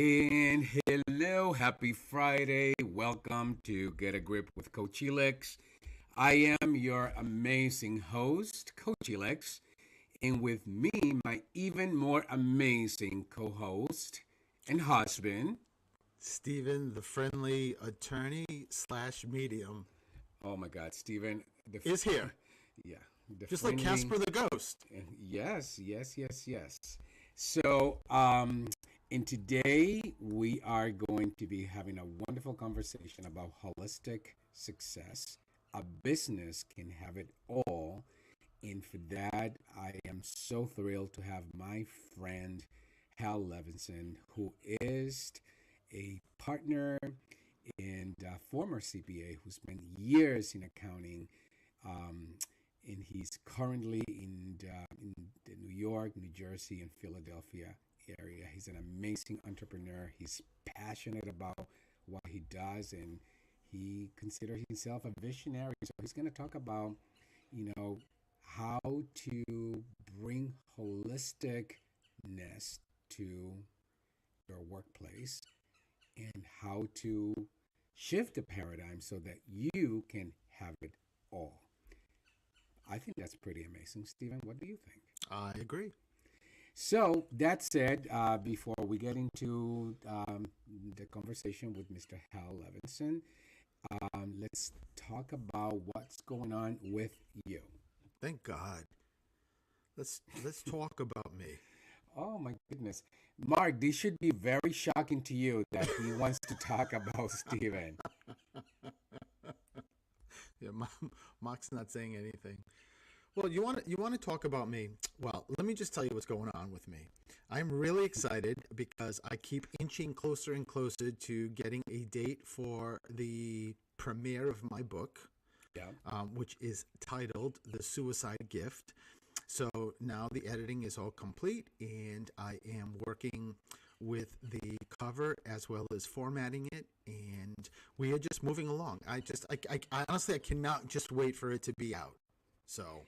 And hello, happy Friday. Welcome to Get a Grip with Coach Elix. I am your amazing host, Coach Elix, and with me, my even more amazing co host and husband. Stephen, the friendly attorney slash medium, Oh my God, Steven. is here, Yeah, the just like friendly. Casper the Ghost. Yes. So, and today we are going to be having a wonderful conversation about holistic success. A business can have it all. And for that, I am so thrilled to have my friend Hal Levinson, who is a partner and former CPA who spent years in accounting. Um, and he's currently in the New York, New Jersey, and Philadelphia area. He's an amazing entrepreneur. He's passionate about what he does, and he considers himself a visionary. So he's going to talk about, how to bring holisticness to your workplace and how to shift the paradigm so that you can have it all. I think that's pretty amazing, Stephen. What do you think? I agree. So, that said, before we get into the conversation with Mr. Hal Levinson, let's talk about what's going on with you. Thank God. Let's talk about me. Oh my goodness. Mark, this should be very shocking to you that he wants to talk about Stephen. Yeah, Mark's not saying anything. Well, you want to talk about me? Well, let me just tell you what's going on with me. I'm really excited because I keep inching closer and closer to getting a date for the premiere of my book, Yeah. which is titled "The Suicide Gift." So now the editing is all complete, and I am working with the cover as well as formatting it, and we are just moving along. I honestly I cannot just wait for it to be out. So,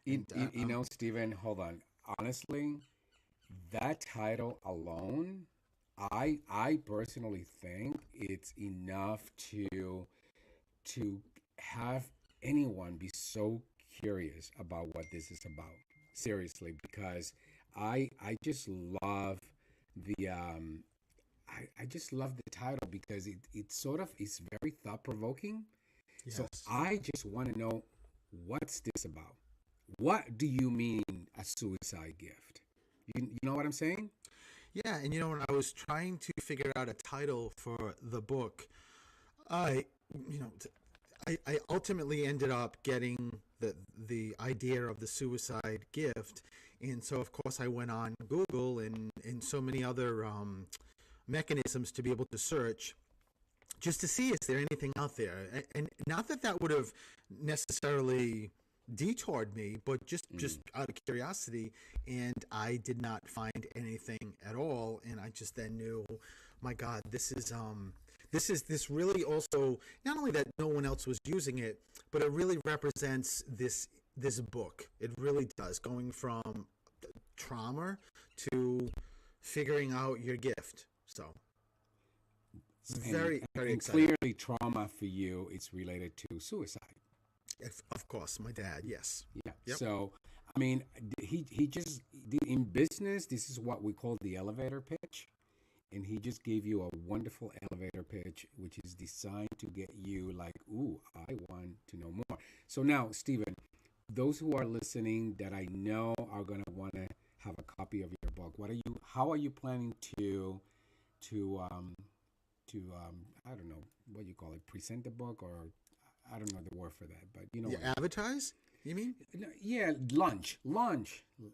and Stephen, hold on. Honestly, that title alone, I personally think it's enough to have anyone be so curious about what this is about. Seriously, because I just love the I just love the title because it sort of is very thought provoking. So yes. I just want to know, what's this about? What do you mean a suicide gift? You know what I'm saying? Yeah, and when I was trying to figure out a title for the book, I, you know, t- I ultimately ended up getting the idea of the suicide gift, and so of course I went on Google and so many other mechanisms to be able to search just to see is there anything out there, and not that that would have necessarily detoured me, but just out of curiosity, and I did not find anything at all, and I just then knew, my God, this really also, not only that no one else was using it, but it really represents this book. It really does, going from trauma to figuring out your gift. So And very, very and excited. clearly trauma for you is related to suicide. Of course, my dad. Yes. Yeah. Yep. So, I mean, he just in business, this is what we call the elevator pitch, and he just gave you a wonderful elevator pitch, which is designed to get you like, ooh, I want to know more. So now, Stephen, those who are listening that I know are gonna want to have a copy of your book. How are you planning to I don't know what you call it, present the book, or I don't know the word for that, but you know Yeah, what I mean. advertise? You mean? No, yeah,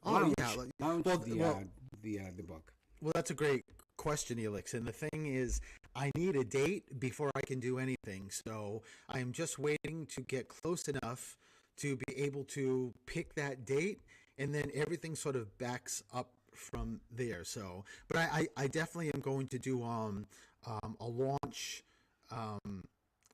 Oh yeah. launch Well, well, the book. well. That's a great question, Elix. And the thing is, I need a date before I can do anything. So I am just waiting to get close enough to be able to pick that date, and then everything sort of backs up from there. So, but I definitely am going to do a launch um,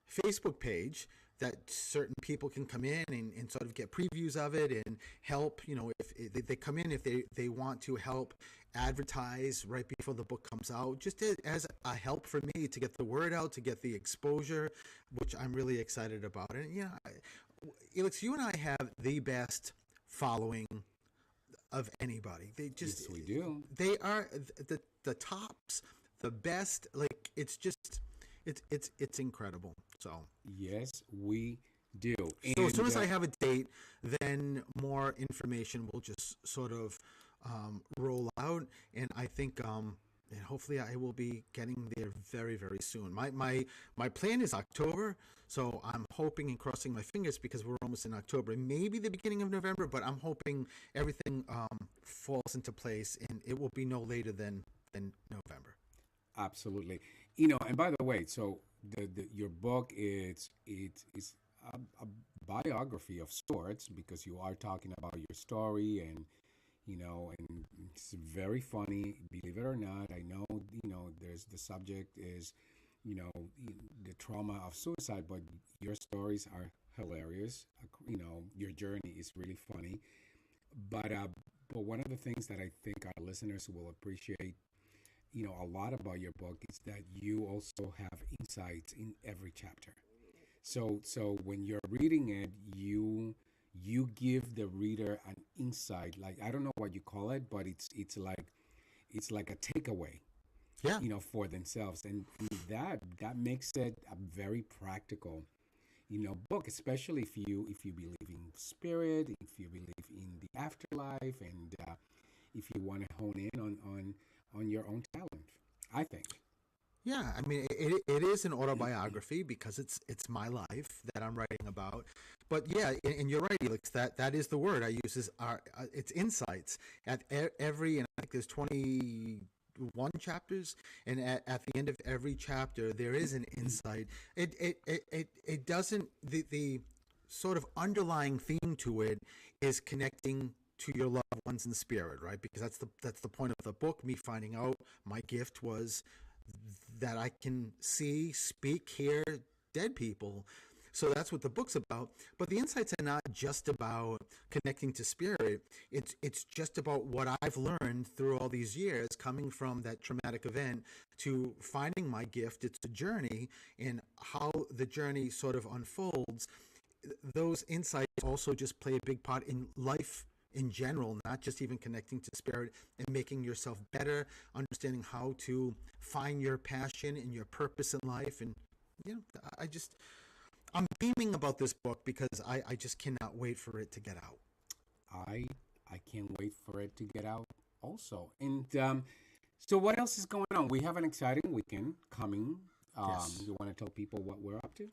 Facebook page that certain people can come in and sort of get previews of it and help. If they come in, if they want to help advertise right before the book comes out, just as a help for me to get the word out, to get the exposure, which I'm really excited about. And Elix, you and I have the best following of anybody. They just, Yes, we do. they are the tops, the best. Like it's incredible. So Yes, we do. so as soon And as I have a date, then more information will just sort of roll out, and I think and hopefully I will be getting there very very soon. My plan is October, so I'm hoping and crossing my fingers because we're almost in October, maybe the beginning of November, but I'm hoping everything falls into place, and it will be no later than November. absolutely. And by the way, so your book is a biography of sorts because you are talking about your story and it's very funny. Believe it or not, I know there's the subject is you know the trauma of suicide, but your stories are hilarious. Your journey is really funny. But one of the things that I think our listeners will appreciate a lot about your book is that you also have insights in every chapter. So when you're reading it, you give the reader an insight. Like I don't know what you call it, but it's like a takeaway, Yeah. for themselves, and that makes it a very practical, book, especially if you believe in spirit, if you believe in the afterlife, and if you want to hone in on your own talent. I think. Yeah, I mean, it is an autobiography because it's my life that I'm writing about. But yeah, and you're right, Felix. That is the word I use is it's insights at every, and I think there's 21 chapters, and at the end of every chapter there is an insight. It doesn't the sort of underlying theme to it is connecting to your loved ones in spirit, right? Because that's the point of the book. Me finding out my gift was that I can see, speak, hear dead people. So that's what the book's about. But the insights are not just about connecting to spirit. It's just about what I've learned through all these years, coming from that traumatic event to finding my gift. It's a journey, and how the journey sort of unfolds. Those insights also just play a big part in life in general, not just even connecting to spirit and making yourself better, understanding how to find your passion and your purpose in life. And I'm beaming about this book because I just cannot wait for it to get out. I can't wait for it to get out also. And so what else is going on? We have an exciting weekend coming. Yes. You want to tell people what we're up to?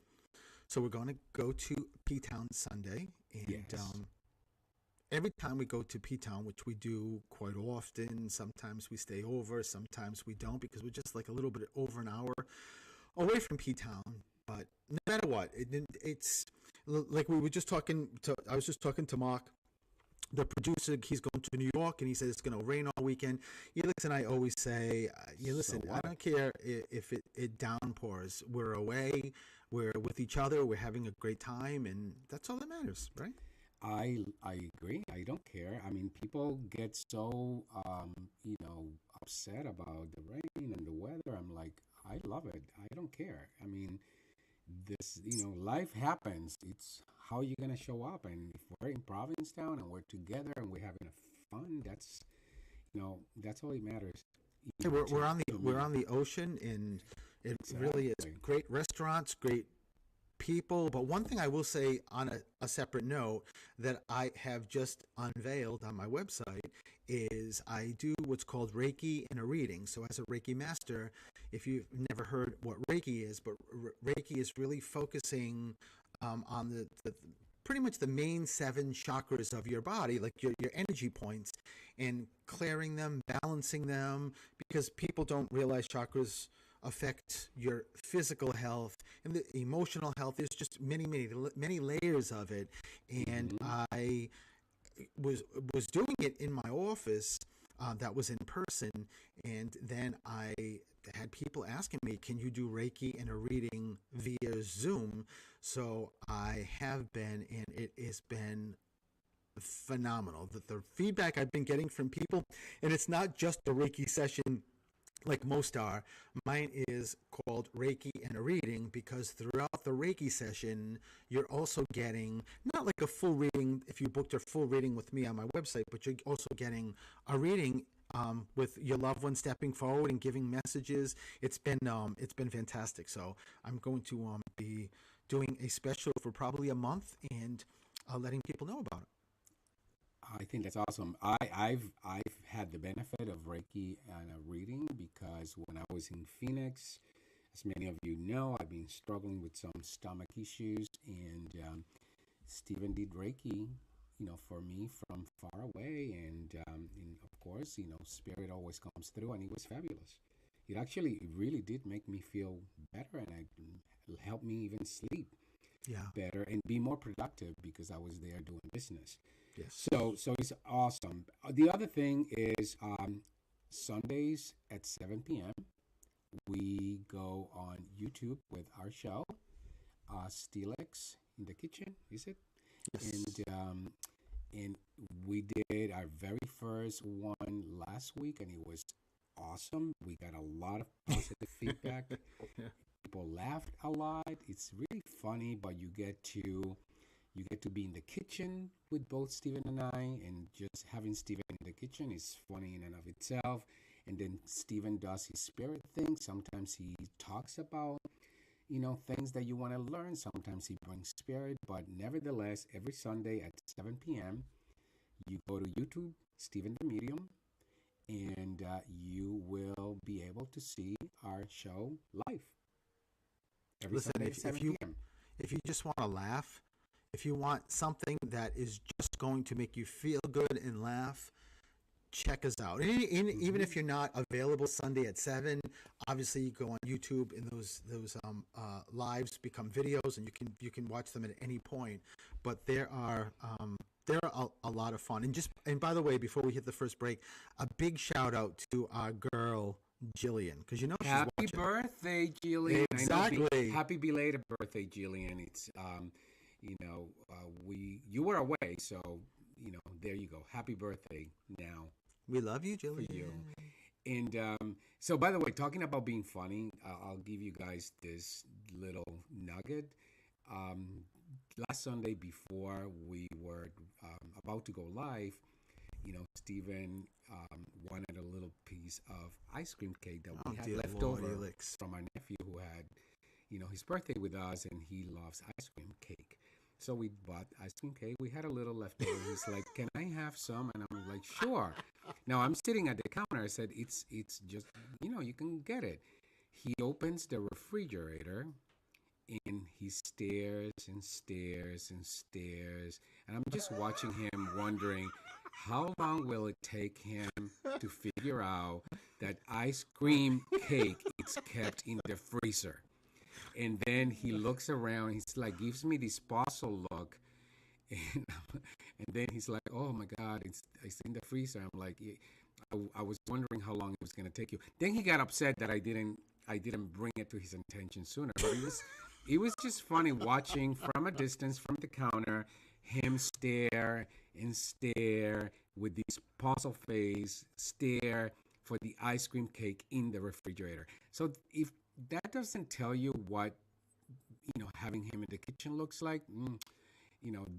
So we're going to go to P-Town Sunday, and Yes. every time we go to P-Town, which we do quite often, sometimes we stay over, sometimes we don't, because we're just like a little bit over an hour away from P-Town. But no matter what, it's like we were just talking to. I was just talking to Mark, the producer. He's going to New York, and he said it's going to rain all weekend. Felix and I always say, listen, So I what? don't care if it downpours. We're away. We're with each other. We're having a great time, and that's all that matters, right? I agree. I don't care. I mean, people get so upset about the rain and the weather. I'm like, I love it. I don't care. I mean, this life happens. It's how you're gonna show up. And if we're in Provincetown and we're together and we're having a fun, that's all it matters. Hey, we're on the To we're me. on the ocean, and it really is Exactly. great restaurants, great people. But one thing I will say on a separate note that I have just unveiled on my website is I do what's called Reiki in a reading. So as a Reiki master, if you've never heard what Reiki is, but Reiki is really focusing on the pretty much the main seven chakras of your body, like your energy points, and clearing them, balancing them, because people don't realize chakras affect your physical health and the emotional health. There's just many layers of it, and Hmm. I was doing it in my office. That was in person, and then I had people asking me, "Can you do Reiki and a reading via Zoom?" So I have been, and it has been phenomenal. The feedback I've been getting from people, and it's not just the Reiki session like most are. Mine is called Reiki and a Reading because throughout the Reiki session, you're also getting not like a full reading if you booked a full reading with me on my website, but you're also getting a reading with your loved one stepping forward and giving messages. It's been fantastic. So I'm going to be doing a special for probably a month and letting people know about it. I think that's awesome. I've had the benefit of Reiki and a reading because when I was in Phoenix, as many of you know, I've been struggling with some stomach issues, and Stephen did Reiki, for me from far away, and of course, Spirit always comes through, and it was fabulous. It really did make me feel better, and it helped me even sleep Yeah. better and be more productive because I was there doing business. Yes. So it's awesome. The other thing is Sundays at 7 p.m. we go on YouTube with our show, Steelix in the Kitchen, is it? Yes. And we did our very first one last week, and it was awesome. We got a lot of positive feedback. Yeah. People laughed a lot. It's really funny, but you get to be in the kitchen with both Steven and I, and just having Steven in the kitchen is funny in and of itself. And then Steven does his spirit thing. Sometimes he talks about, things that you want to learn. Sometimes he brings spirit. But nevertheless, every Sunday at 7 p.m., you go to YouTube, Steven the Medium, and you will be able to see our show live every Listen, Sunday at 7 p.m. if you just want to laugh, if you want something that is just going to make you feel good and laugh, check us out. Even if you're not available Sunday at 7, obviously you go on YouTube and those lives become videos, and you can watch them at any point. But they're a lot of fun. And by the way, before we hit the first break, a big shout out to our girl Jillian, because she's Happy watching. birthday, Jillian! Exactly. I know, happy belated birthday, Jillian. It's you were away, so there you go. Happy birthday now We love you, for Jillian. you. And so, by the way, talking about being funny, I'll give you guys this little nugget. Um, Last Sunday, before we were about to go live, Stephen wanted a little piece of ice cream cake that we had Dear left Lord, over Elix. from our nephew who had, his birthday with us, and he loves ice cream cake. So we bought ice cream cake. We had a little left over. He's like, "Can I have some?" And I'm like, "Sure." Now I'm sitting at the counter. I said, "It's just, you can get it." He opens the refrigerator and he stares and stares and stares, and I'm just watching him, wondering how long will it take him to figure out that ice cream cake is kept in the freezer. And then he looks around. He's like, gives me this puzzle look, and and then he's like, "Oh my God, it's in the freezer." I'm like, "Yeah, I was wondering how long it was gonna take you." Then he got upset that I didn't bring it to his attention sooner. But it was just funny watching from a distance from the counter him stare and stare with this puzzle face, stare for the ice cream cake in the refrigerator. So if that doesn't tell you what having him in the kitchen looks like,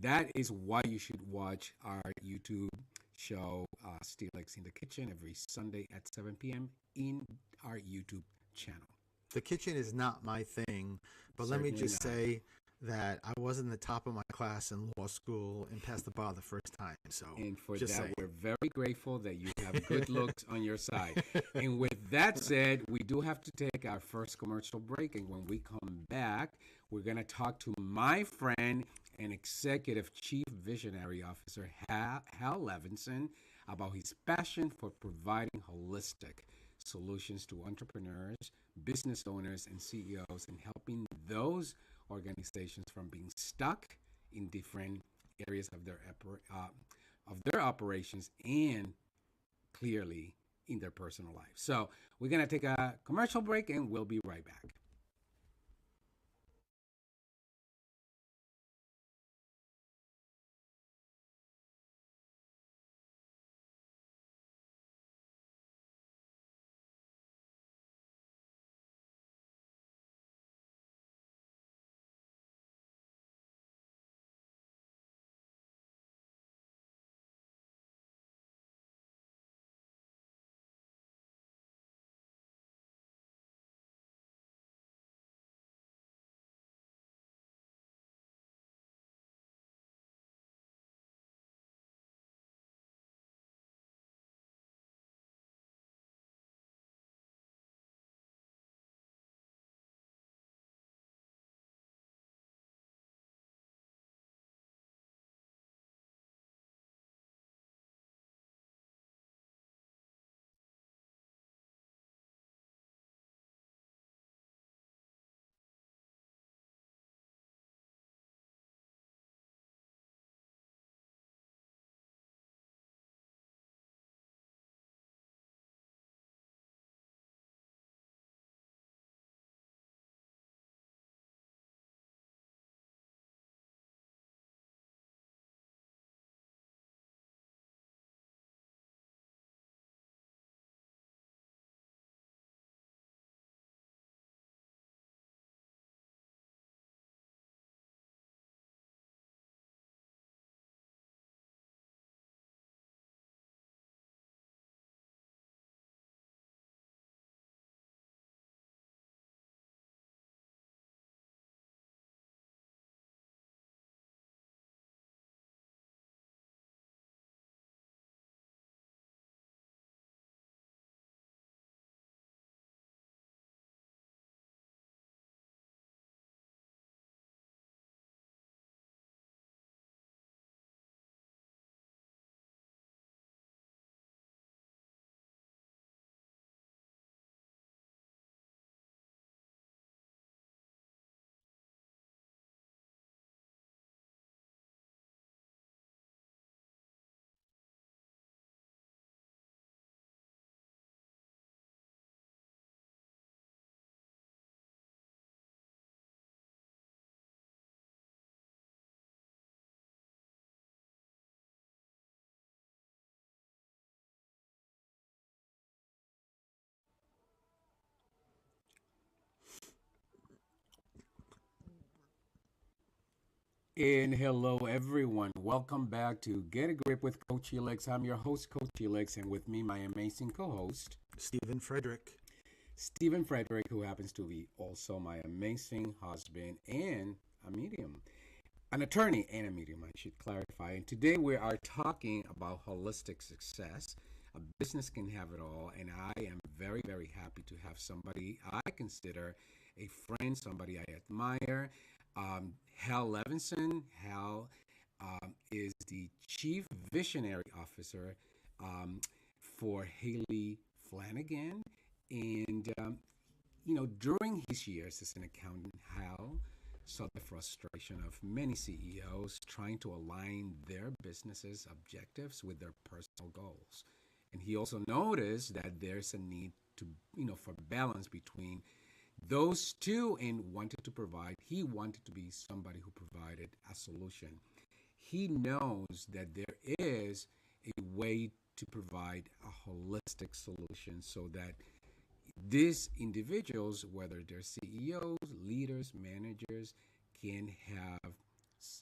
that is why you should watch our YouTube show, Steelix in the Kitchen, every Sunday at 7 p.m. in our YouTube channel. The kitchen is not my thing, but let me Certainly just not. say that I was in the top of my class in law school and passed the bar the first time. So And for just that, saying. we're very grateful that you have good looks on your side. And with that said, we do have to take our first commercial break. And when we come back, we're going to talk to my friend and Executive Chief Visionary Officer, Hal Levinson, about his passion for providing holistic solutions to entrepreneurs, business owners, and CEOs, and helping those organizations from being stuck in different areas of their operations and clearly in their personal life. So we're going to take a commercial break and we'll be right back. And hello, everyone. Welcome back to Get a Grip with Coach Helix. I'm your host, Coach Helix, and with me, my amazing co host, Stephen Frederick. Stephen Frederick, who happens to be also my amazing husband and a medium, an attorney and a medium, I should clarify. And today we are talking about holistic success. A business can have it all, and I am very, very happy to have somebody I consider a friend, somebody I admire. Hal Levinson. Hal is the Chief Visionary Officer um, for Haley Flanagan. And, during his years as an accountant, Hal saw the frustration of many CEOs trying to align their businesses' objectives with their personal goals. And he also noticed that there's a need to, for balance between those two and he wanted to be somebody who provided a solution. He knows that there is a way to provide a holistic solution so that these individuals, whether they're CEOs, leaders, managers, can have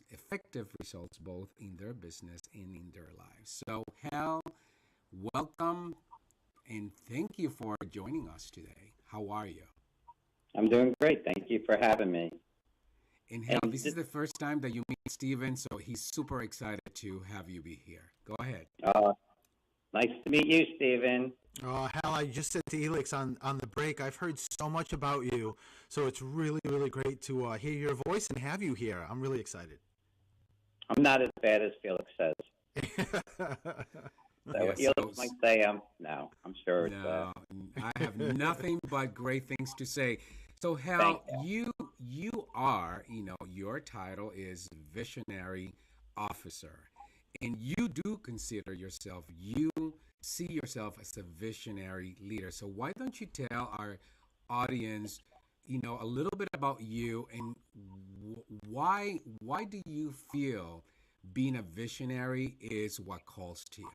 effective results both in their business and in their lives. So, Hal, welcome and thank you for joining us today. How are you? I'm doing great. Thank you for having me. And Hal, this is the first time that you meet Steven, so he's super excited to have you be here. Go ahead. Nice to meet you, Stephen. Hal, I just said to Helix on the break, I've heard so much about you, so it's really, really great to hear your voice and have you here. I'm really excited. I'm not as bad as Felix says. Felix might say no, I'm sure. No, I have nothing but great things to say. So, Hal, you are, your title is Visionary Officer, and you do consider yourself, you see yourself as a visionary leader. So why don't you tell our audience, a little bit about you and why do you feel being a visionary is what calls to you?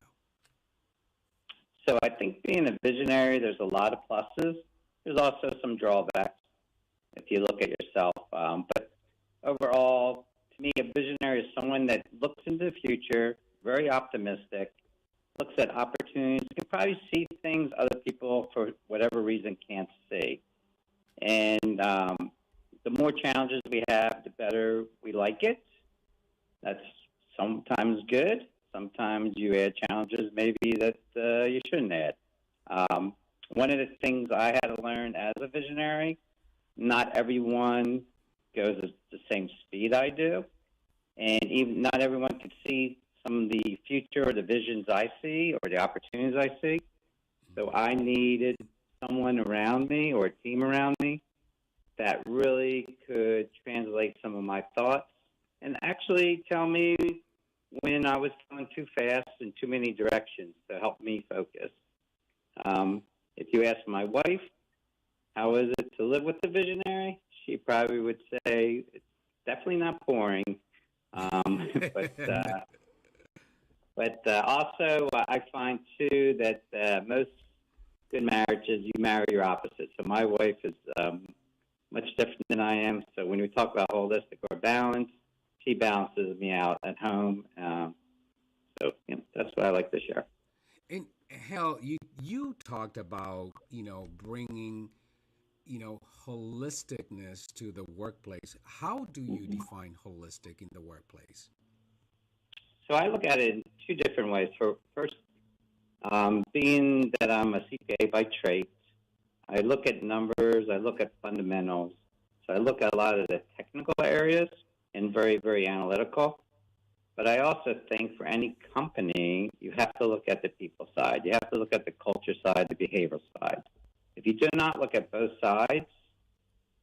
So I think being a visionary, there's a lot of pluses. There's also some drawbacks if you look at yourself. But overall, to me, a visionary is someone that looks into the future, very optimistic, looks at opportunities, can probably see things other people, for whatever reason, can't see. And the more challenges we have, the better we like it. That's sometimes good. Sometimes you add challenges maybe that you shouldn't add. One of the things I had to learn as a visionary, not everyone goes at the same speed I do. And even not everyone can see some of the future or the visions I see or the opportunities I see. So I needed someone around me or a team around me that really could translate some of my thoughts and actually tell me when I was going too fast in too many directions to help me focus. If you ask my wife, how is it to live with a visionary? She probably would say it's definitely not boring. But also, I find, too, that most good marriages, you marry your opposite. So my wife is much different than I am. So when we talk about holistic or balance, she balances me out at home. That's what I like to share. And Hal, you talked about, bringing, holisticness to the workplace. How do you define holistic in the workplace? So I look at it in two different ways. First, being that I'm a CPA by trade, I look at numbers, I look at fundamentals. So I look at a lot of the technical areas and very, very analytical. But I also think for any company, you have to look at the people side. You have to look at the culture side, the behavioral side. If you do not look at both sides,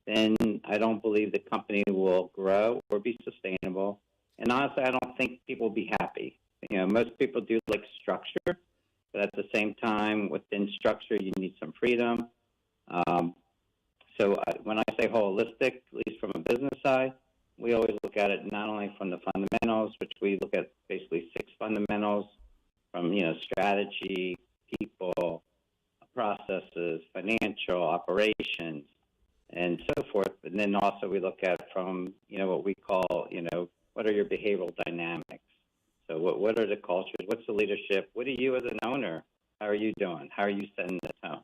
then I don't believe the company will grow or be sustainable. And honestly, I don't think people will be happy. Most people do like structure, but at the same time, within structure, you need some freedom. When I say holistic, at least from a business side, we always look at it not only from the fundamentals, which we look at basically 6 fundamentals from, strategy, people, processes, financial, operations, and so forth. And then also we look at from, what we call, what are your behavioral dynamics? So what are the cultures? What's the leadership? What are you as an owner? How are you doing? How are you setting the tone?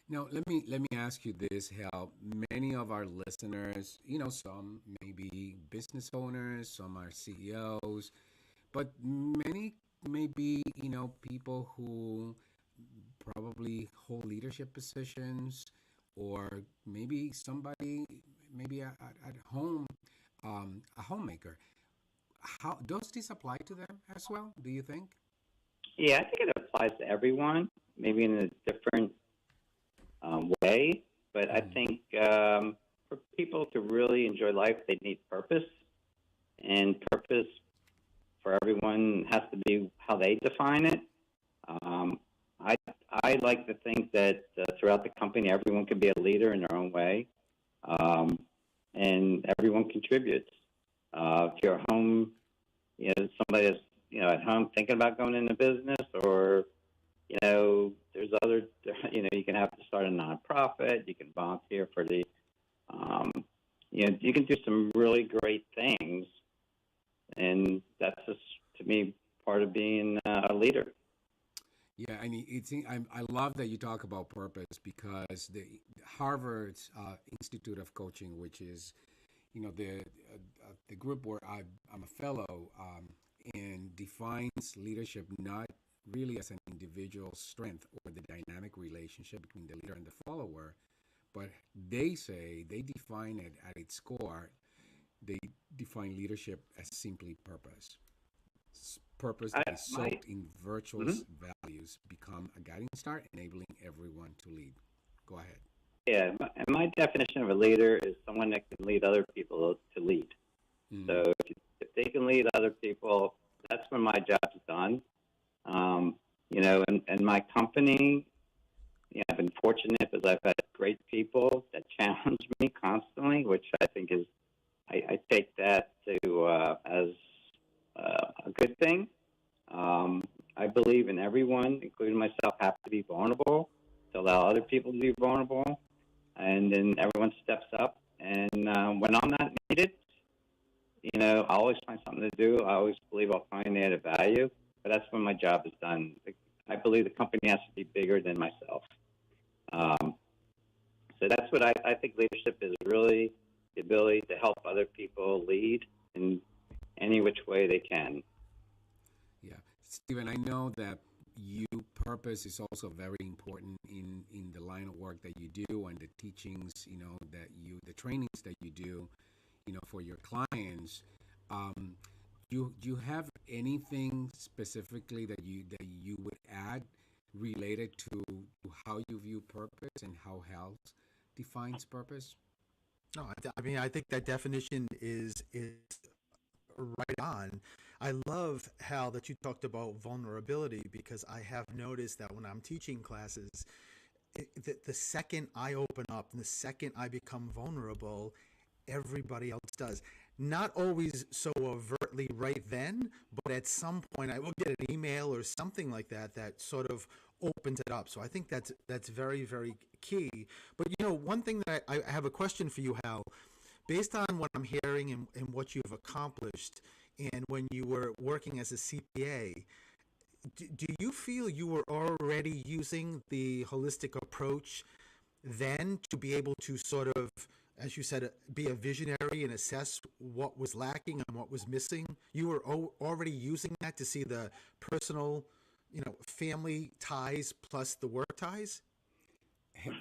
Now, let me ask you this, Hal. Many of our listeners, some may be business owners, some are CEOs, but many may be, people who probably hold leadership positions, or maybe somebody, maybe at home, a homemaker. How does this apply to them as well? Do you think? Yeah, I think it applies to everyone, maybe in a different way. But I Mm. think for people to really enjoy life, they need purpose, and purpose for everyone has to be how they define it. Um, I I like to think that throughout the company, everyone can be a leader in their own way, um, and everyone contributes. If you're home, somebody that's at home thinking about going into business, or there's other, you can have to start a nonprofit. You can volunteer for the, um, you can do some really great things, and that's just to me part of being a leader. Yeah, I mean, I love that you talk about purpose, because the Harvard's Institute of Coaching, which is the group where I'm a fellow, and defines leadership not really as an individual strength or the dynamic relationship between the leader and the follower, but they define it at its core. They define leadership as simply purpose. Purpose I that is my soaked in virtuous mhm. values become a guiding star, enabling everyone to lead. Go ahead. Yeah, and my definition of a leader is someone that can lead other people to lead. Mm. So if they can lead other people, that's when my job's done. Um, and my company, I've been fortunate because I've had great people that challenge me constantly, which I think is, I take that to as a good thing. Um, I believe in everyone, including myself, have to be vulnerable to allow other people to be vulnerable, and then everyone steps up. And when I'm not needed, I always find something to do. I always believe I'll find added value, but that's when my job is done. I believe the company has to be bigger than myself. Um, so that's what I think leadership is, really the ability to help other people lead in any which way they can. Yeah, Stephen, I know that you purpose is also very important in the line of work that you do, and the teachings, the trainings that you do, for your clients. Um, do you have anything specifically that you would add related to how you view purpose and how health defines purpose? No, I mean, I think that definition is right on. I love how that you talked about vulnerability, because I have noticed that when I'm teaching classes, the second I open up and the second I become vulnerable, everybody else does. Not always so overtly right then, but at some point I will get an email or something like that that sort of opens it up. So I think that's very, very key. But one thing that I have a question for you, Hal. Based on what I'm hearing and what you've accomplished, and when you were working as a CPA, do you feel you were already using the holistic approach then to be able to sort of, as you said, be a visionary and assess what was lacking and what was missing? You were already using that to see the personal, family ties plus the work ties?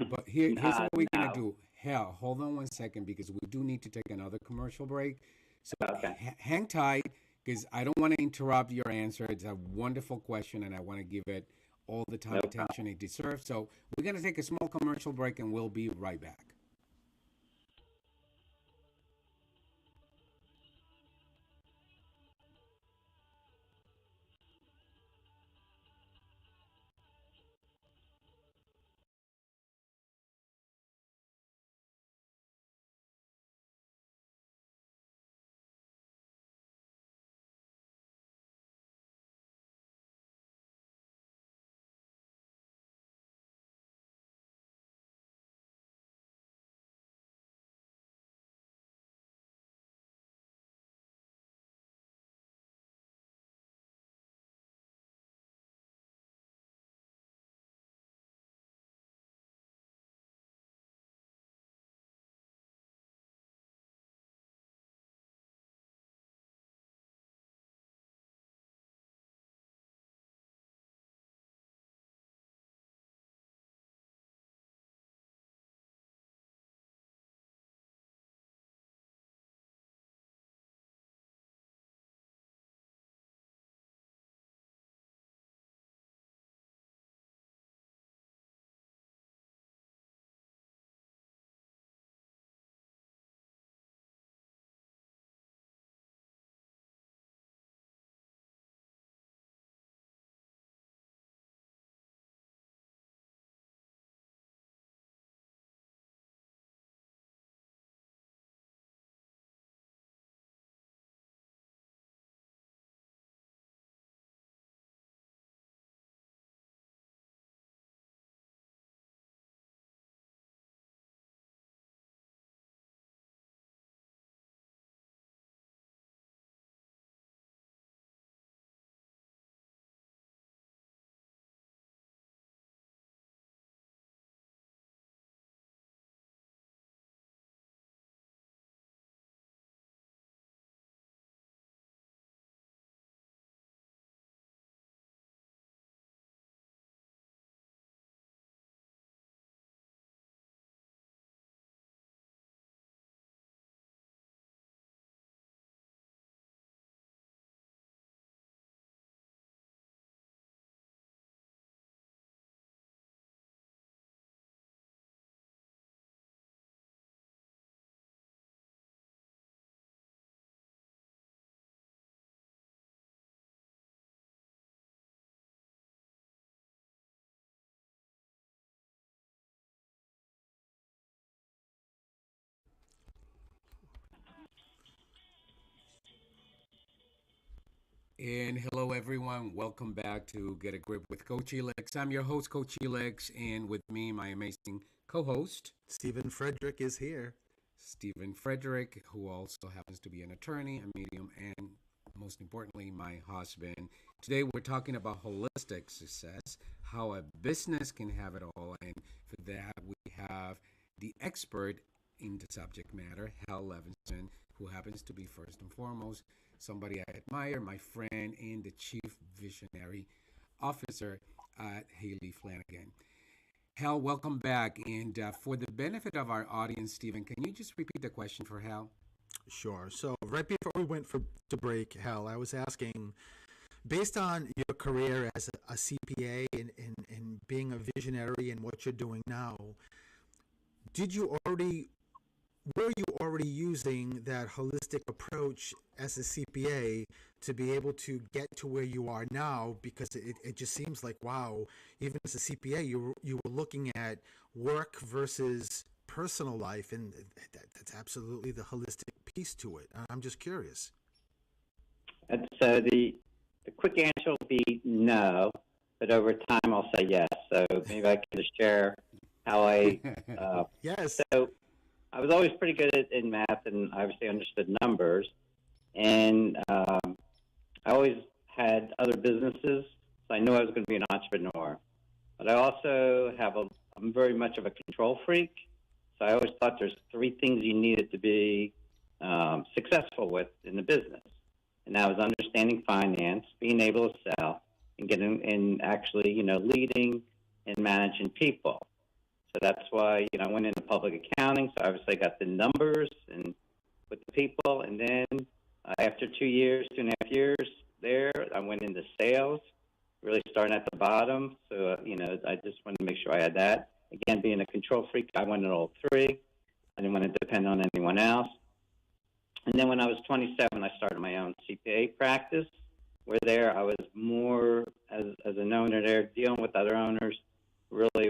But here's what we're gonna No. do. Hell, hold on one second, because we do need to take another commercial break. So Okay. hang tight, because I don't want to interrupt your answer. It's a wonderful question, and I want to give it all the time No problem. attention it deserves. So we're gonna take a small commercial break, and we'll be right back. And hello, everyone. Welcome back to Get a Grip with Coach Elix. I'm your host, Coach Elix, and with me, my amazing co host, Stephen Frederick is here. Stephen Frederick, who also happens to be an attorney, a medium, and most importantly, my husband. Today, we're talking about holistic success, how a business can have it all. And for that, we have the expert in the subject matter, Hal Levinson, who happens to be first and foremost somebody I admire, my friend, and the chief visionary officer at Haley Flanagan. Hal, welcome back. And for the benefit of our audience, Stephen, can you just repeat the question for Hal? Sure. So right before we went to break, Hal, I was asking, based on your career as a CPA and being a visionary and what you're doing now, did you already were you already using that holistic approach as a CPA to be able to get to where you are now? Because it just seems like, wow, even as a CPA, you were looking at work versus personal life, and that's absolutely the holistic piece to it. I'm just curious. And so the quick answer will be no, but over time I'll say yes. So maybe I can just share how I. Yes. So I was always pretty good in math and obviously understood numbers. And I always had other businesses, so I knew I was going to be an entrepreneur. But I also I'm very much of a control freak. So I always thought there's three things you needed to be successful with in the business. And that was understanding finance, being able to sell, and getting and actually, leading and managing people. So that's why, I went into public accounting. So obviously I got the numbers and with the people. And then after 2.5 years there, I went into sales, really starting at the bottom. So, I just wanted to make sure I had that. Again, being a control freak, I wanted all three. I didn't want to depend on anyone else. And then when I was 27, I started my own CPA practice, where there I was more as an owner there, dealing with other owners, really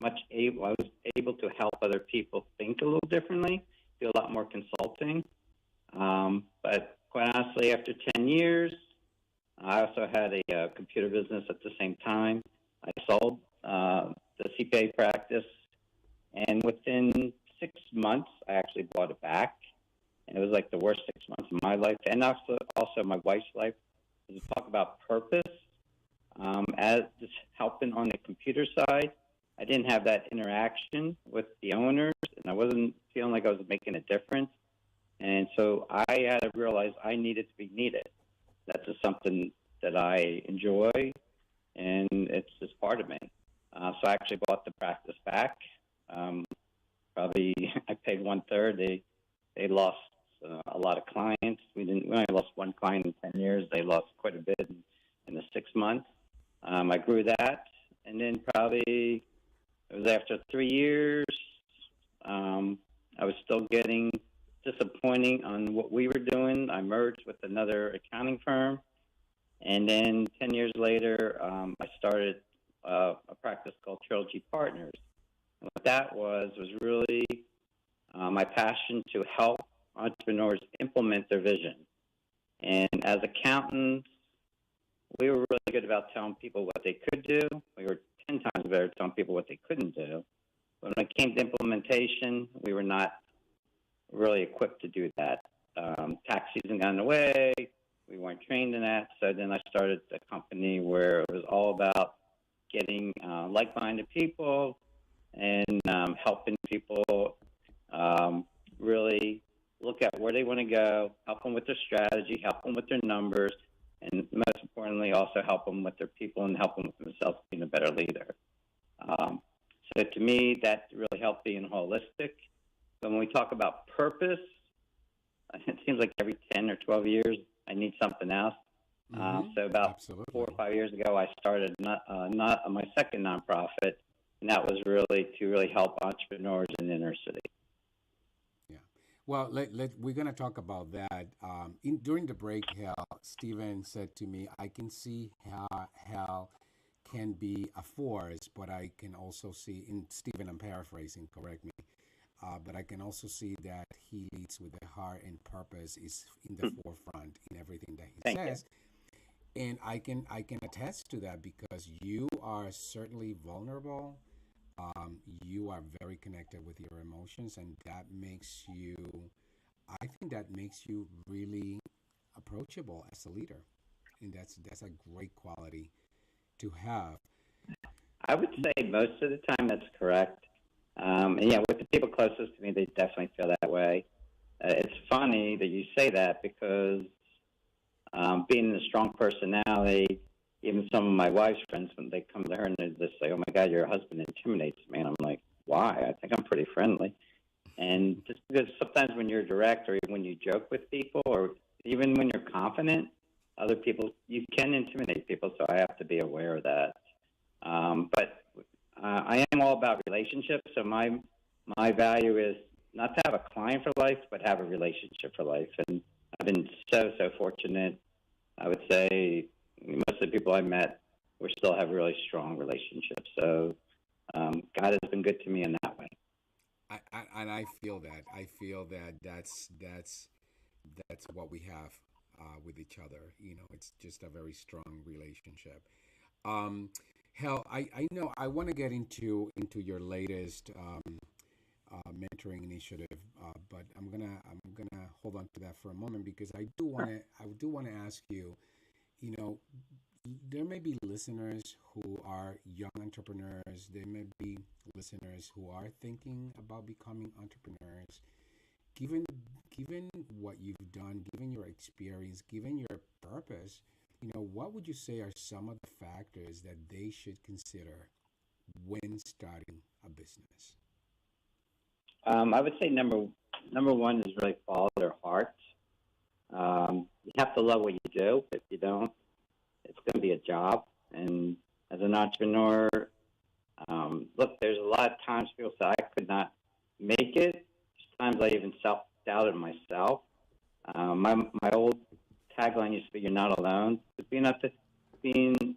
I was able to help other people think a little differently, do a lot more consulting. But quite honestly, after 10 years, I also had a computer business at the same time. I sold the CPA practice, and within 6 months, I actually bought it back. And it was like the worst 6 months of my life, and also my wife's life. To talk about purpose, as just helping on the computer side, I didn't have that interaction with the owners, and I wasn't feeling like I was making a difference. And so I had to realize I needed to be needed. That's just something that I enjoy, and it's just part of me. So I actually bought the practice back. Probably I paid 1/3. They lost a lot of clients. We only lost one client in 10 years. They lost quite a bit in the 6 months. I grew that, and then probably it was after 3 years. I was still getting disappointing on what we were doing. I merged with another accounting firm, and then 10 years later, I started a practice called Trilogy Partners. And what that was really my passion to help entrepreneurs implement their vision. And as accountants, we were really good about telling people what they could do. We were 10 times better at telling people what they couldn't do. When it came to implementation, we were not really equipped to do that. Tax season got in the way. We weren't trained in that. So then I started a company where it was all about getting like-minded people and helping people really look at where they want to go, help them with their strategy, help them with their numbers, and most importantly, also help them with their people and help them with themselves being a better leader. So to me, that really helped being holistic. So when we talk about purpose, it seems like every 10 or 12 years, I need something else. So about Absolutely. 4 or 5 years ago, I started not my second nonprofit, and that was really to help entrepreneurs in the inner city. Yeah. Well, we're going to talk about that. During the break, Stephen said to me, I can see how can be a force, but I can also see, in Stephen, I'm paraphrasing, correct me, but I can also see that he leads with the heart and purpose is in the forefront in everything that he Thank says. And I can attest to that because you are certainly vulnerable. You are very connected with your emotions, and that makes you. I think that makes you really approachable as a leader, and that's a great quality to have. I would say most of the time that's correct. And yeah, with the people closest to me, they definitely feel that way. It's funny that you say that because being a strong personality, even some of my wife's friends, when they come to her and they just say, "Oh my God, your husband intimidates me," and I'm like, "Why? I think I'm pretty friendly." And just because sometimes when you're direct, or even when you joke with people, or even when you're confident, other people you can intimidate people. So I have to be aware of that. But I am all about relationships. So my value is not to have a client for life, but have a relationship for life. And I've been so fortunate. I would say most of the people I met, we still have really strong relationships. So God has been good to me in that way. And I feel that. I feel that that's what we have with each other. It's just a very strong relationship. Um, Hell, I know I want to get into your latest mentoring initiative, but I'm gonna hold on to that for a moment because I do want to ask you. You know, there may be listeners who are young entrepreneurs. There may be listeners who are thinking about becoming entrepreneurs. Given given what you've done, given your experience, given your purpose, what would you say are some of the factors that they should consider when starting a business? I would say number one is really follow their heart. You have to love what you do. If you don't, it's going to be a job. And as an entrepreneur, look, there's a lot of times people say I could not make it. There's times I even self doubted myself. My old tagline used to be "You're not alone." But being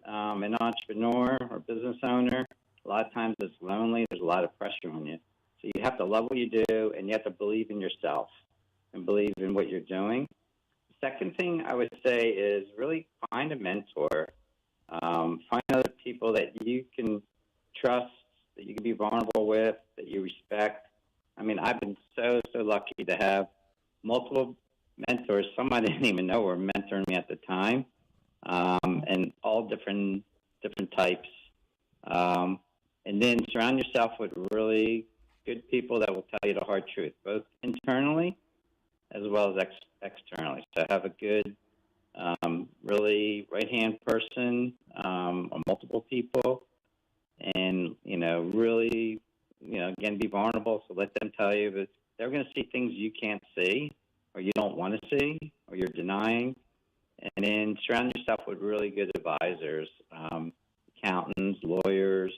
an entrepreneur or business owner, a lot of times it's lonely. There's a lot of pressure on you. So you have to love what you do, and you have to believe in yourself and believe in what you're doing. Second thing I would say is really find a mentor. Find other people that you can trust, that you can be vulnerable with, that you respect. I mean, I've been so lucky to have multiple mentors. Some I didn't even know were mentoring me at the time, and all different types. And then surround yourself with really good people that will tell you the hard truth, both internally as well as externally. So have a good, really right-hand person, or multiple people, and, really, again, be vulnerable. So let them tell you that they're going to see things you can't see or you don't want to see or you're denying. And then surround yourself with really good advisors, accountants, lawyers,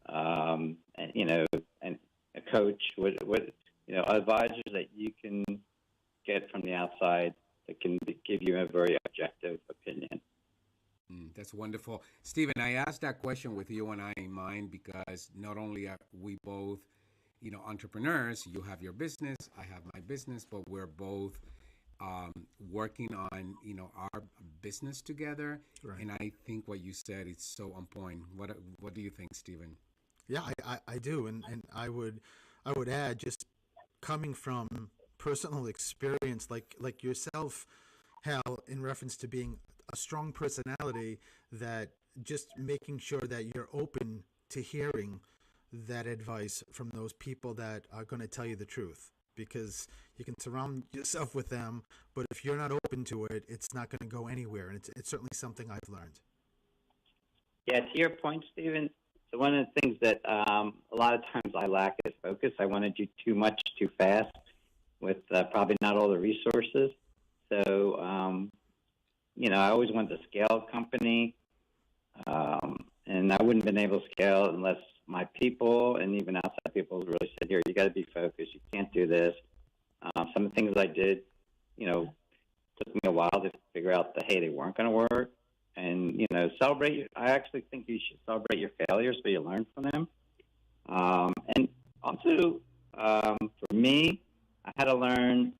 and a coach, advisors that you can get from the outside that can give you a very objective opinion. That's wonderful. Stephen, I asked that question with you and I in mind because not only are we both, entrepreneurs, you have your business, I have my business, but we're both working on, our business together. Right. And I think what you said is so on point. What do you think, Stephen? Yeah, I do, and I would add, just coming from personal experience, like yourself, Hal, in reference to being a strong personality, that just making sure that you're open to hearing that advice from those people that are going to tell you the truth, because you can surround yourself with them, but if you're not open to it, it's not going to go anywhere, and it's certainly something I've learned. Yeah, to your point, Stephen, so one of the things that a lot of times I lack is focus. I want to do too much too fast with probably not all the resources. So, I always wanted to scale a company, and I wouldn't have been able to scale unless my people and even outside people really said, "Here, you got to be focused. You can't do this." Some of the things I did, took me a while to figure out that, hey, they weren't going to work. And, celebrate. I actually think you should celebrate your failures so you learn from them. And also, for me, I had to learn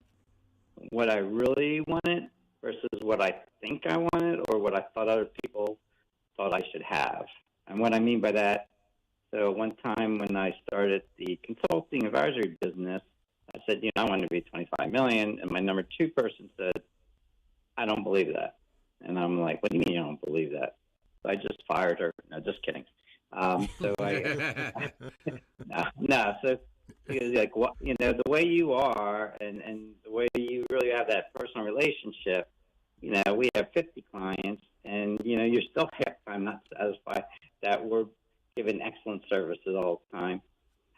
what I really wanted versus what I think I wanted or what I thought other people thought I should have. And what I mean by that, so one time when I started the consulting advisory business, I said, I want to be 25 million. And my number two person said, I don't believe that. And I'm like, what do you mean you don't believe that? So I just fired her. No, just kidding. So I, no. So because like what the way you are and the way you really have that personal relationship. We have 50 clients, and you're still half time not satisfied that we're giving excellent services all the time.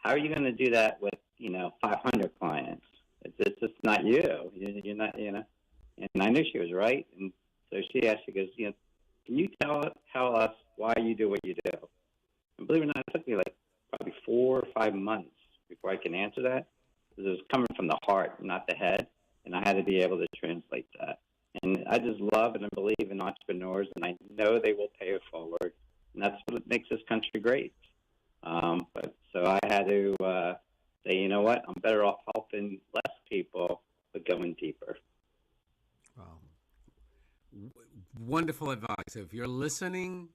How are you going to do that with 500 clients? It's just not you. You're not. And I knew she was right, and so she asked. She goes, can you tell us why you do what you do? And believe it or not, it took me like probably 4 or 5 months before I can answer that, because it was coming from the heart, not the head, and I had to be able to translate that. And I just love and I believe in entrepreneurs, and I know they will pay it forward, and that's what makes this country great. But so I had to say, you know what, I'm better off helping less people, but going deeper. Wow. Wonderful advice. So if you're listening,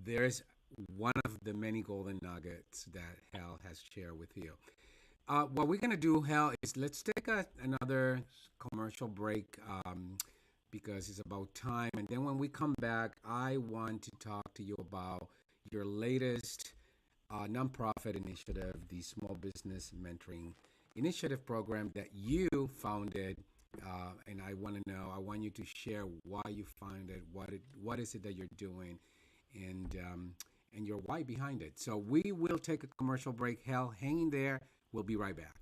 there's one of the many golden nuggets that Hal has shared with you. What we're going to do, Hal, is let's take another commercial break because it's about time. And then when we come back, I want to talk to you about your latest nonprofit initiative, the Small Business Mentoring Initiative program that you founded. And I want you to share why you founded, what is it that you're doing, and your why behind it. So we will take a commercial break. Hal, hang in there. We'll be right back.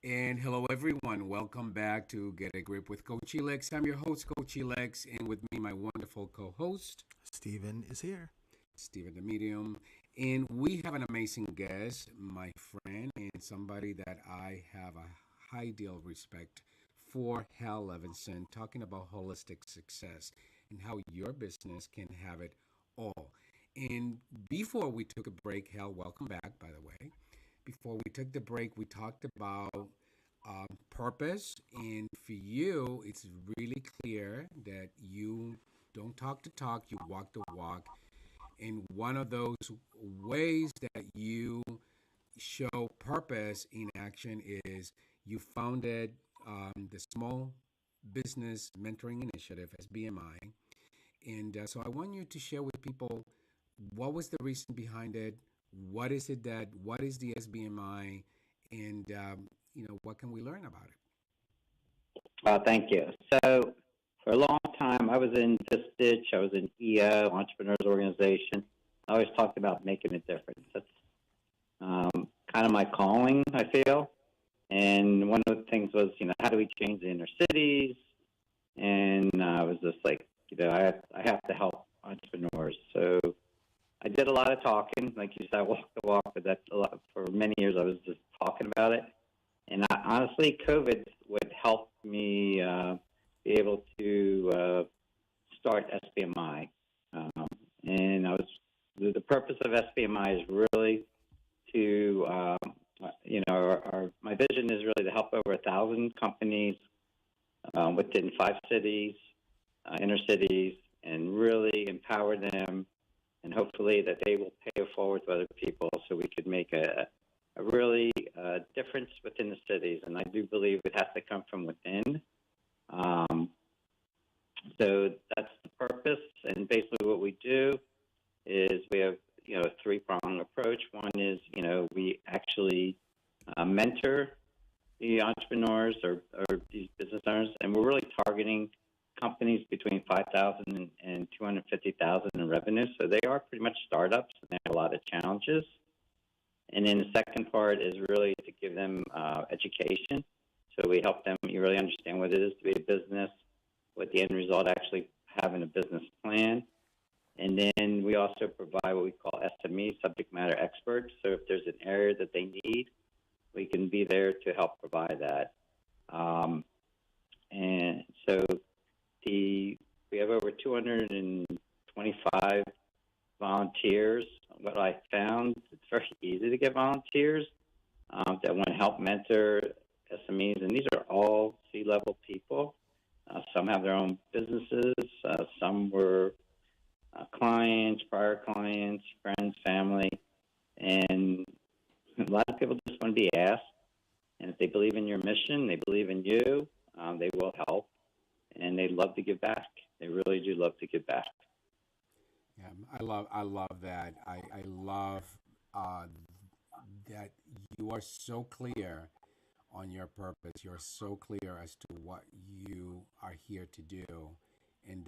And hello, everyone. Welcome back to Get a Grip with Coach Elex. I'm your host, Coach Elex, and with me, my wonderful co-host, Stephen is here. Stephen the Medium. And we have an amazing guest, my friend, and somebody that I have a high deal of respect for, Hal Levinson, talking about holistic success and how your business can have it all. And before we took a break, Hal, welcome back, by the way. before we took the break, we talked about purpose. And for you, it's really clear that you don't talk the talk, you walk the walk. And one of those ways that you show purpose in action is you founded the Small Business Mentoring Initiative, SBMI. And so I want you to share with people what was the reason behind it, what is the SBMI, and what can we learn about it? Thank you. So for a long time, I was in this ditch. I was in EO, Entrepreneurs Organization. I always talked about making a difference. That's kind of my calling, I feel. And one of the things was, how do we change the inner cities? And I was just like, I have to help entrepreneurs. So I did a lot of talking. Like you said, I walk the walk, but that's a lot. For many years, I was just talking about it. And honestly, COVID would help me be able to start SBMI. And the purpose of SBMI is really to, my vision is really to help over 1,000 companies within 5 cities, inner cities, and really empower them, and hopefully that they will pay it forward to other people so we could make a really difference within the cities. And I do believe it has to come from within. So that's the purpose. And basically what we do is we have, a 3-pronged approach. One is, we actually mentor the entrepreneurs or these business owners, and we're really targeting companies between 5,000 and 250,000 in revenue. So they are pretty much startups, and they have a lot of challenges. And then the second part is really to give them education. So we help them really understand what it is to be a business, what the end result actually having a business plan. And then we also provide what we call SME, subject matter experts. So if there's an area that they need, we can be there to help provide that. And so we have over 225 volunteers. What I found, it's very easy to get volunteers that want to help mentor SMEs, and these are all C-level people. Some have their own businesses. Some were clients, prior clients, friends, family, and a lot of people just want to be asked. And if they believe in your mission, they believe in you, they will help, and they love to give back. They really do love to give back. Yeah, I love that. I love that you are so clear on your purpose. You're so clear as to what you are here to do, and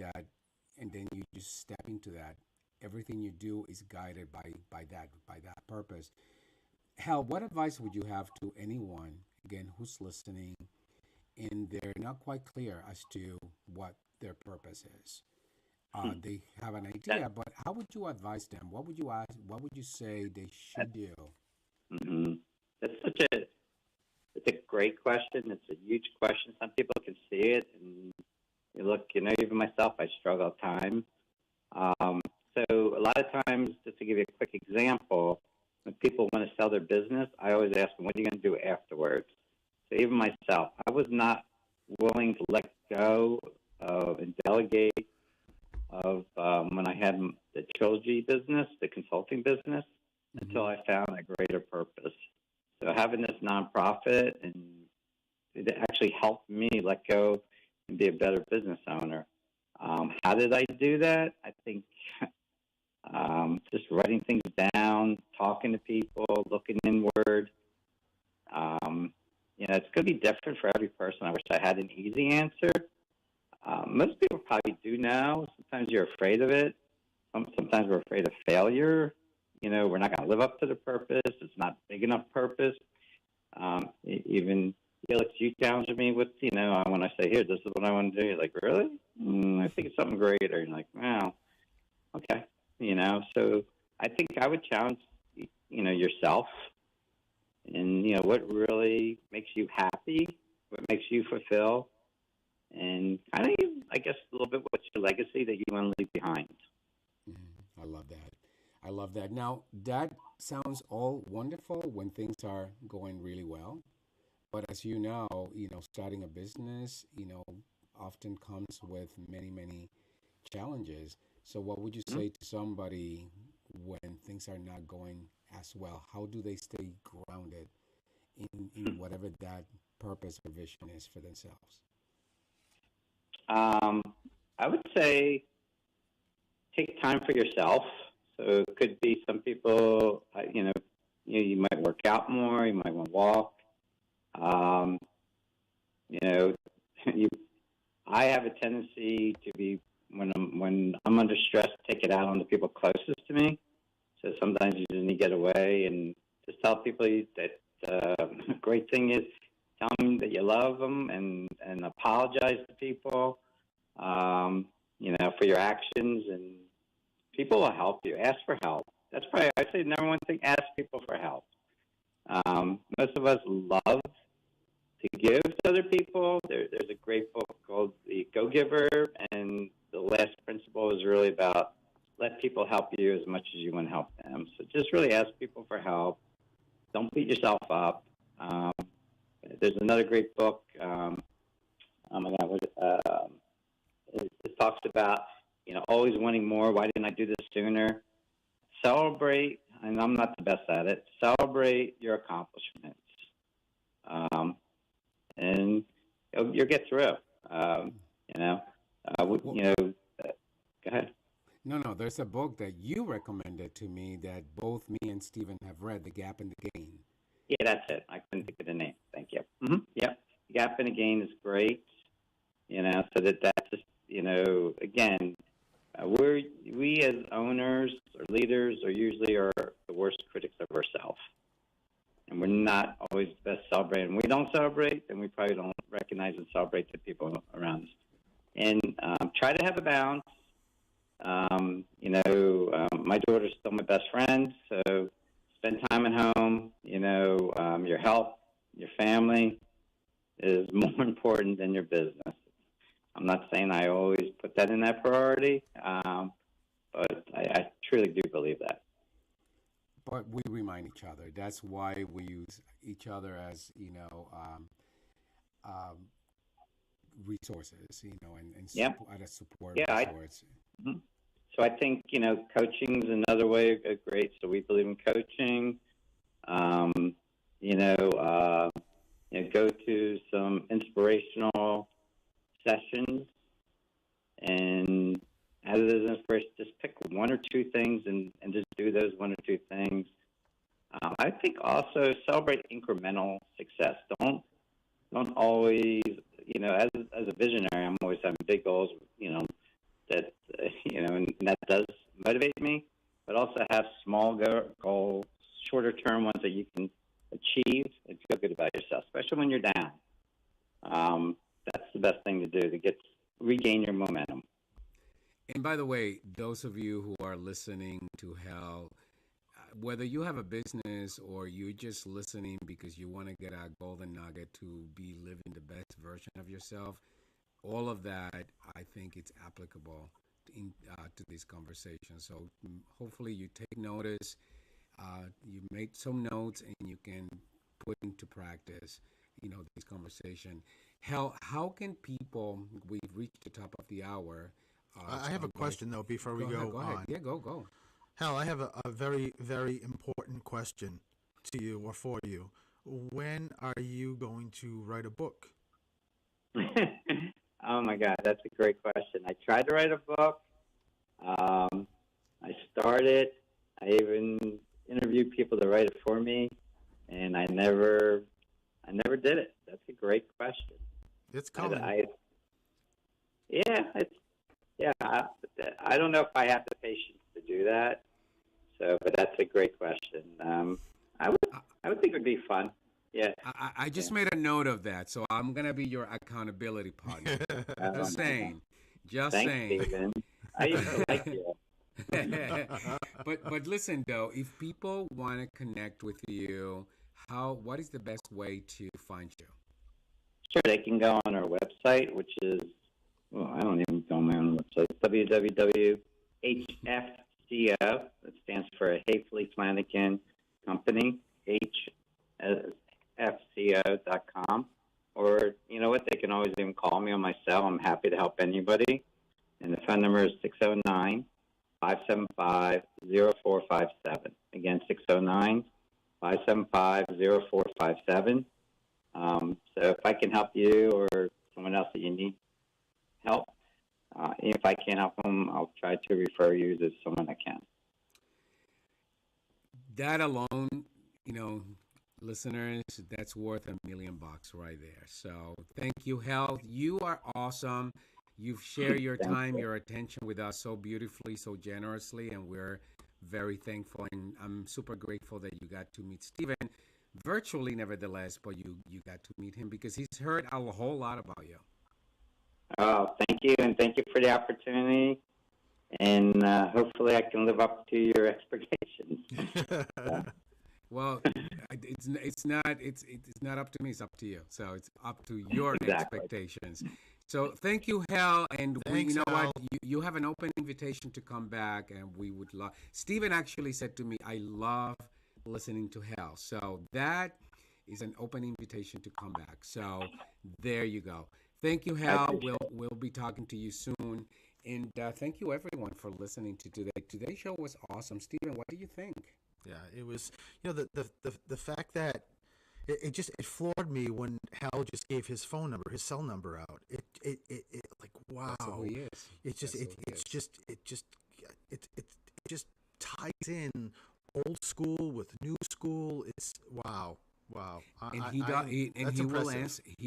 then you just step into that. Everything you do is guided by that purpose. Hal, what advice would you have to anyone again who's listening and they're not quite clear as to what their purpose is? They have an idea, but how would you advise them? What would you ask? What would you say they should do? Mm-hmm. It's a great question. It's a huge question. Some people can see it, and you look, even myself, I struggle at times. So a lot of times, just to give you a quick example, when people want to sell their business, I always ask them, what are you going to do afterwards? So even myself, I was not willing to let go of and delegate of when I had the trilogy business, the consulting business, until I found a greater purpose. So having this nonprofit, and it actually helped me let go and be a better business owner. How did I do that? I think just writing things down, talking to people, looking inward. It's going to be different for every person. I wish I had an easy answer. Most people probably do now. Sometimes you're afraid of it. Sometimes we're afraid of failure. We're not going to live up to the purpose. It's not big enough purpose. Even Felix, you challenge me with, when I say, here, this is what I want to do. You're like, really? I think it's something greater. You're like, wow, okay. So I think I would challenge, yourself and, what really makes you happy, what makes you fulfill, and kind of, I guess, a little bit what's your legacy that you want to leave behind. I love that. I love that. Now, that sounds all wonderful when things are going really well. But as you know, starting a business, often comes with many, many challenges. So, what would you Mhm. say to somebody when things are not going as well? How do they stay grounded in whatever that purpose or vision is for themselves? Um, I would say take time for yourself. So it could be some people, you might work out more, you might want to walk. Um, you know, you, I have a tendency to be when I'm under stress, take it out on the people closest to me. So sometimes you just need to get away and just tell people that the great thing is tell them that you love them and apologize to people, for your actions, and people will help you. Ask for help. That's probably, I say, number one thing, ask people for help. Most of us love to give to other people. There's a great book called The Go-Giver, and the last principle is really about let people help you as much as you want to help them. So just really ask people for help. Don't beat yourself up. Um, there's another great book. Oh my God, it talks about always wanting more. Why didn't I do this sooner? Celebrate, and I'm not the best at it. Celebrate your accomplishments, um, and you'll get through. You know, Well, go ahead. no, no, there's a book that you recommended to me that both me and Stephen have read, The Gap and the Gain. Yeah, that's it. I couldn't think of the name. Thank you. Yeah, gap and gain is great. So that's just again, we as owners or leaders are usually the worst critics of ourselves, and we're not always the best celebrating. When we don't celebrate, then we probably don't recognize and celebrate the people around us. And try to have a balance. My daughter's still my best friend, so spend time at home. Your health, your family is more important than your business. I'm not saying I always put that in that priority, but I truly do believe that. But we remind each other. That's why we use each other as, um, resources, and Yeah, at a support yeah. resource. Mhm. So I think coaching is another way great. So we believe in coaching. Um, you know, uh, go to some inspirational sessions and out of those inspirations, just pick one or two things and just do those one or two things. I think also celebrate incremental success. Don't always, as a visionary, I'm always having big goals, that, and that does motivate me, but also have small goals, shorter term ones that you can achieve and feel good about yourself, especially when you're down. That's the best thing to do to regain your momentum. And by the way, those of you who are listening to Hell, whether you have a business or you're just listening because you want to get a golden nugget to be living the best version of yourself, all of that, I think it's applicable to this conversation. So hopefully you take notice, you make some notes, and you can put into practice, this conversation. How can people? We've reached the top of the hour. It's I have a gone by. question though before we Go ahead. go Go ahead. on. Yeah, go. Hal, I have a very, very important question to you or for you. When are you going to write a book? Oh my God, that's a great question. I tried to write a book. I started. I even interviewed people to write it for me, and I never did it. That's a great question. It's I, coming. I yeah, yeah. I don't know if I have the patience to do that. So, but that's a great question. I would I, I would think it would be fun. Yeah, I yeah. just made a note of that, so I'm gonna be your accountability partner. Oh Just my God. saying. Just Thanks, saying. Stephen. I used to like you. But listen though, if people want to connect with you, what is the best way to find you? Sure, they can go on our website, which is, well, I don't even go on my own website, www.hfcc, HFCO, that stands for Hafley Flanagan Company, HFCO.com. Or, you know what, they can always even call me on my cell. I'm happy to help anybody. And the phone number is 609-575-0457. Again, 609-575-0457. So if I can help you or someone else that you need help, if I can't help them, I'll try to refer you to someone that can. That alone, you know, listeners, that's worth $1 million right there. So thank you, Hal. You are awesome. You've shared your time, your attention with us so beautifully, so generously, and we're very thankful. And I'm super grateful that you got to meet Stephen virtually, nevertheless, but you got to meet him because he's heard a whole lot about you. Oh, thank you, and thank you for the opportunity. And hopefully, I can live up to your expectations. Well, it's not up to me. It's up to you. So it's up to your expectations. So thank you, Hal. And Thanks, you know Hal. what? You have an open invitation to come back, and we would love. Stephen actually said to me, "I love listening to Hal." So that is an open invitation to come back. So there you go. Thank you, Hal. We'll be talking to you soon. And thank you, everyone, for listening to today. Today's show was awesome. Stephen, what do you think? Yeah, it was, the fact that it floored me when Hal just gave his phone number, his cell number out. It like, wow. That's who he is. It just ties in old school with new school. It's wow. And he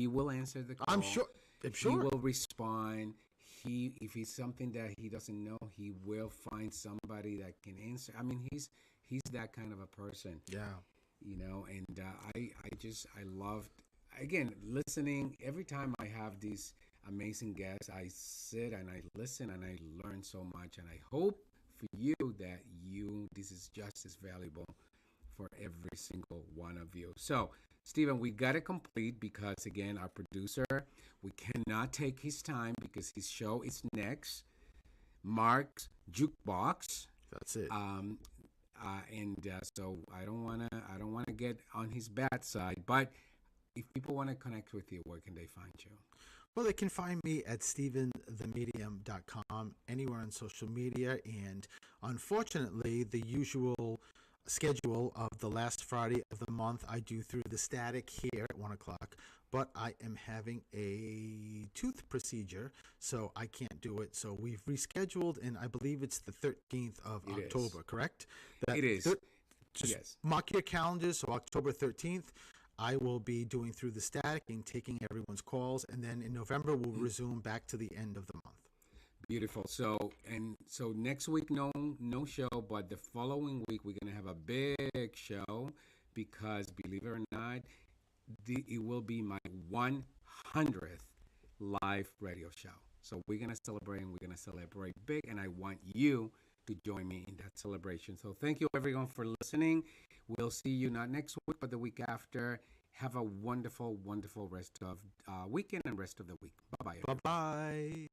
will answer the call. I'm sure. He will respond. If it's something that he doesn't know, he will find somebody that can answer. I mean, he's that kind of a person. Yeah. You know, and I loved, again, listening. Every time I have these amazing guests, I sit and I listen and I learn so much. And I hope for you that this is just as valuable for every single one of you. So, Stephen, we got to complete because, again, our producer, we cannot take his time because his show is next. Mark's Jukebox. That's it. So I don't wanna get on his bad side. But if people want to connect with you, where can they find you? Well, they can find me at stephenthemedium.com, anywhere on social media, and unfortunately, the usual schedule of the last Friday of the month I do through the Static here at 1 o'clock, but I am having a tooth procedure, so I can't do it. So we've rescheduled, and I believe it's the 13th of October, correct? It is. Yes. Mark your calendars, so October 13th. I will be doing through the Static and taking everyone's calls, and then in November we'll resume back to the end of the month. Beautiful. So next week no show, but the following week we're gonna have a big show because, believe it or not, it will be my 100th live radio show. So we're gonna celebrate, and we're gonna celebrate big, and I want you to join me in that celebration. So thank you, everyone, for listening. We'll see you not next week, but the week after. Have a wonderful, wonderful rest of weekend and rest of the week. Bye-bye. Bye-bye.